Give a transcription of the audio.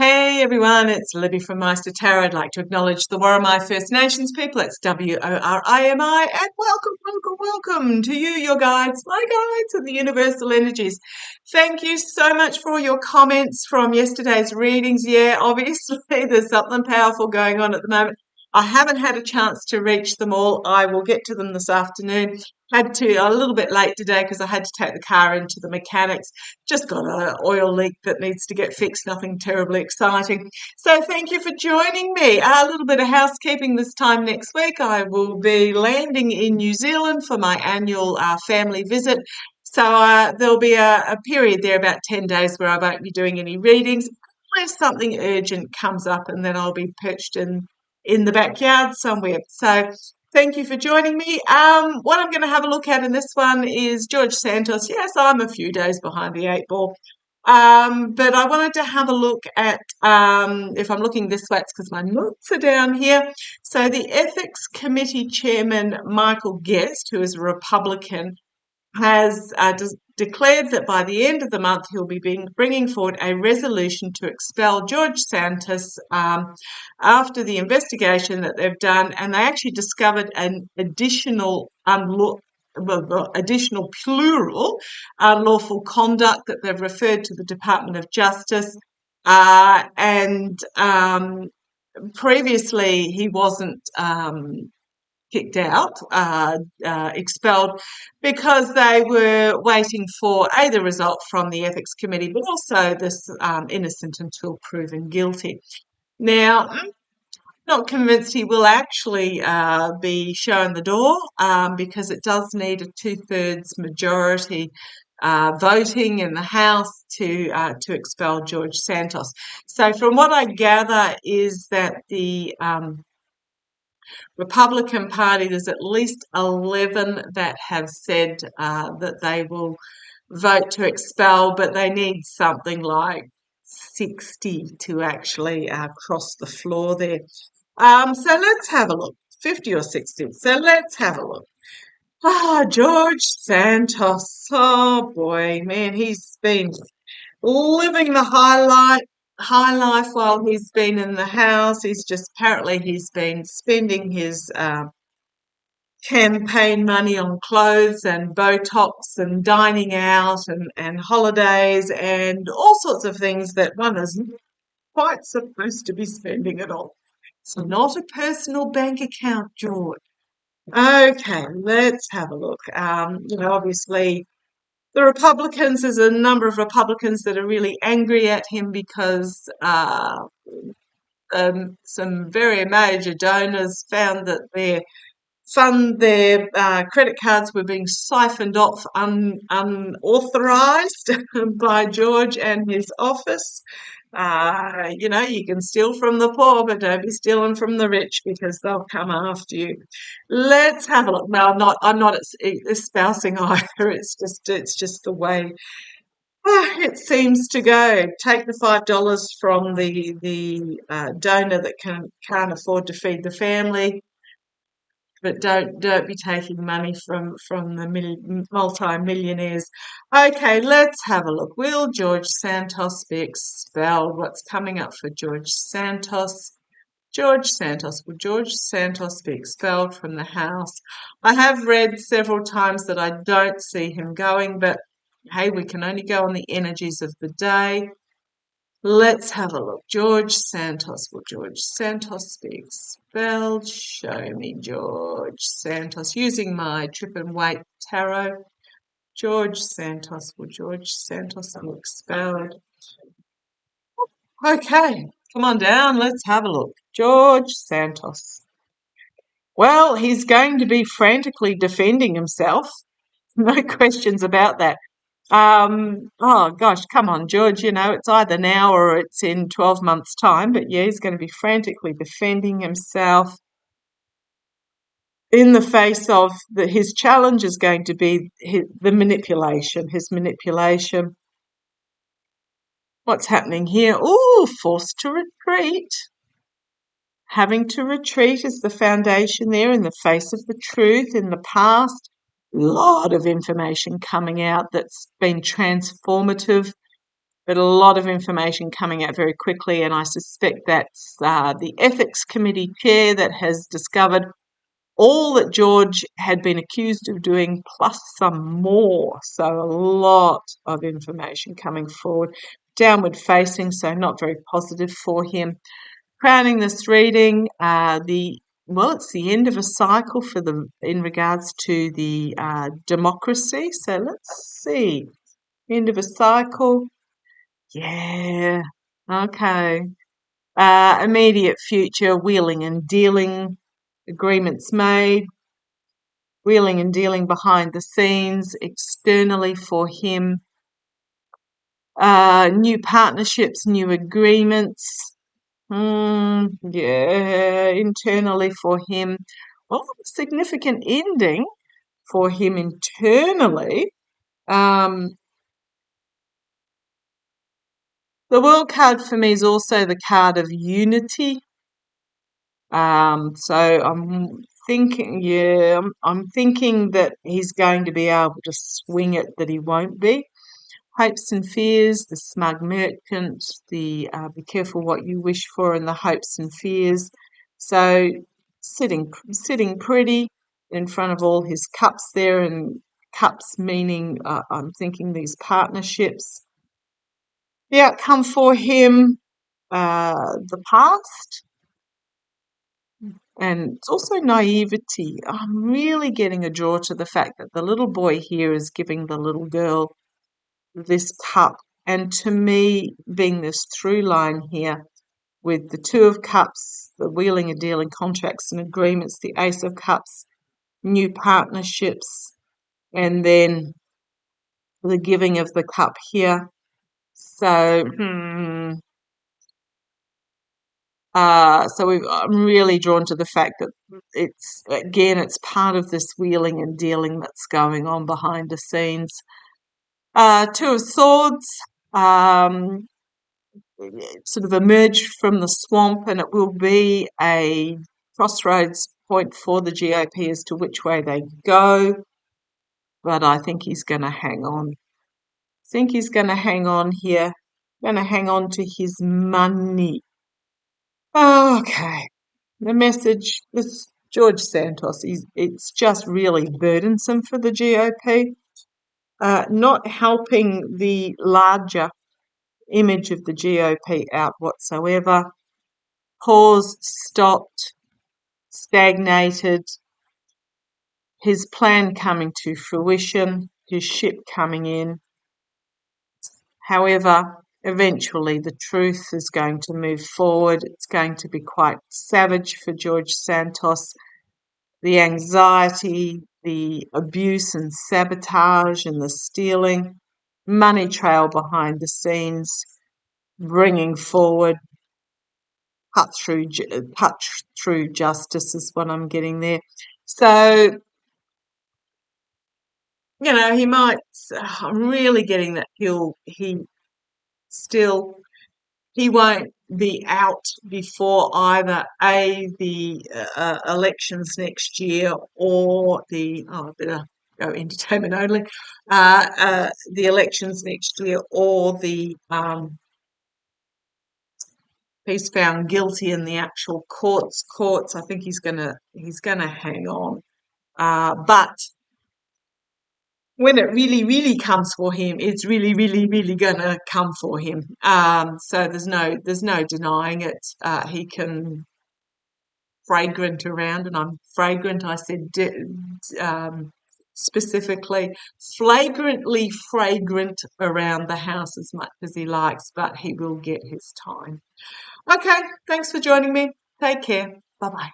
Hey everyone, it's Libby from Meister Tarot. I'd like to acknowledge the Worimi First Nations people. It's WORIMI, and welcome to you, your guides, my guides, and the universal energies. Thank you so much for all your comments from yesterday's readings. Yeah, obviously there's something powerful going on at the moment. I haven't had a chance to reach them all. I will get to them this afternoon. Had to a little bit late today because I had to take the car into the mechanics. Just got an oil leak that needs to get fixed, nothing terribly exciting. So thank you for joining me. A little bit of housekeeping this time next week. I will be landing in New Zealand for my annual family visit. So there'll be a period there, about 10 days, where I won't be doing any readings unless something urgent comes up, and then I'll be perched in the backyard somewhere. So thank you for joining me. What I'm going to have a look at in this one is George Santos. Yes, I'm a few days behind the eight ball. But I wanted to have a look at, if I'm looking this way, it's because my notes are down here. So the Ethics Committee Chairman, Michael Guest, who is a Republican, has declared that by the end of the month he'll be bringing forward a resolution to expel George Santos after the investigation that they've done, and they actually discovered an additional plural unlawful conduct that they've referred to the Department of Justice, and previously he wasn't kicked out, expelled, because they were waiting for the result from the Ethics Committee, but also this innocent until proven guilty. Now, I'm not convinced he will actually be shown the door, because it does need a 2/3 majority voting in the House to expel George Santos. So from what I gather is that the Republican Party, there's at least 11 that have said that they will vote to expel, but they need something like 60 to actually cross the floor there. So let's have a look. 50 or 60. So let's have a look. George Santos. Oh boy, man, he's been living the high life while he's been in the House. He's been spending his campaign money on clothes and Botox and dining out and holidays and all sorts of things that one isn't quite supposed to be spending it on. It's not a personal bank account, George. Okay, let's have a look. Obviously, the Republicans, there's a number of Republicans that are really angry at him because some very major donors found that their credit cards were being siphoned off unauthorized by George and his office. You can steal from the poor, but don't be stealing from the rich because they'll come after you. Let's have a look. No, I'm not espousing either. It's just the way it seems to go. Take the $5 from the donor that can't afford to feed the family, but don't be taking money from the multi-millionaires. Okay, let's have a look. Will George Santos be expelled? What's coming up for George Santos? George Santos. Will George Santos be expelled from the House? I have read several times that I don't see him going, but hey, we can only go on the energies of the day. Let's have a look. George Santos. Will George Santos be expelled? Show me George Santos. Using my Trip and Wait tarot. George Santos. Will George Santos be expelled? Okay, come on down. Let's have a look. George Santos. Well, he's going to be frantically defending himself. No questions about that. Oh gosh, come on, George, it's either now or it's in 12 months' time, but yeah, he's going to be frantically defending himself in the face of his challenge is going to be his manipulation. What's happening here? Oh, forced to retreat. Having to retreat is the foundation there in the face of the truth in the past. Lot of information coming out that's been transformative. but a lot of information coming out very quickly, and I suspect that's the ethics committee chair that has discovered all that George had been accused of doing, plus some more. So a lot of information coming forward. Downward facing, so not very positive for him. Crowning this reading, it's the end of a cycle for them in regards to the democracy. So let's see. End of a cycle. Yeah. Okay. Immediate future, wheeling and dealing, agreements made, wheeling and dealing behind the scenes, externally for him, new partnerships, new agreements, internally for him. Well, significant ending for him internally. The World card for me is also the card of unity. So I'm thinking that he's going to be able to swing it, that he won't be. Hopes and fears, the smug merchant, the be careful what you wish for, and the hopes and fears. So sitting pretty in front of all his cups there, and cups meaning I'm thinking these partnerships. The outcome for him, the past, and it's also naivety. I'm really getting a draw to the fact that the little boy here is giving the little girl this cup, and to me, being this through line here with the Two of Cups, the wheeling and dealing, contracts and agreements, the Ace of Cups, new partnerships, and then the giving of the cup here. So, I'm really drawn to the fact that it's part of this wheeling and dealing that's going on behind the scenes. Two of Swords, sort of emerge from the swamp, and it will be a crossroads point for the GOP as to which way they go. But I think he's going to hang on. Here. Going to hang on to his money. Okay. The message, this George Santos, it's just really burdensome for the GOP, not helping the larger image of the GOP out whatsoever. Paused, stopped, stagnated, his plan coming to fruition, his ship coming in. However, eventually the truth is going to move forward. It's going to be quite savage for George Santos. The anxiety, the abuse and sabotage and the stealing, money trail behind the scenes, bringing forward cut through justice is what I'm getting there. So, he might. I'm really getting that he won't be out before either the elections next year, or I better go entertainment only. The elections next year, or he's found guilty in the actual courts. I think he's gonna hang on. But when it really, really comes for him, it's really, really, really gonna come for him. So there's no denying it. He can fragrant around, and I'm fragrant. I said specifically, flagrantly fragrant around the house as much as he likes, but he will get his time. Okay, thanks for joining me. Take care. Bye bye.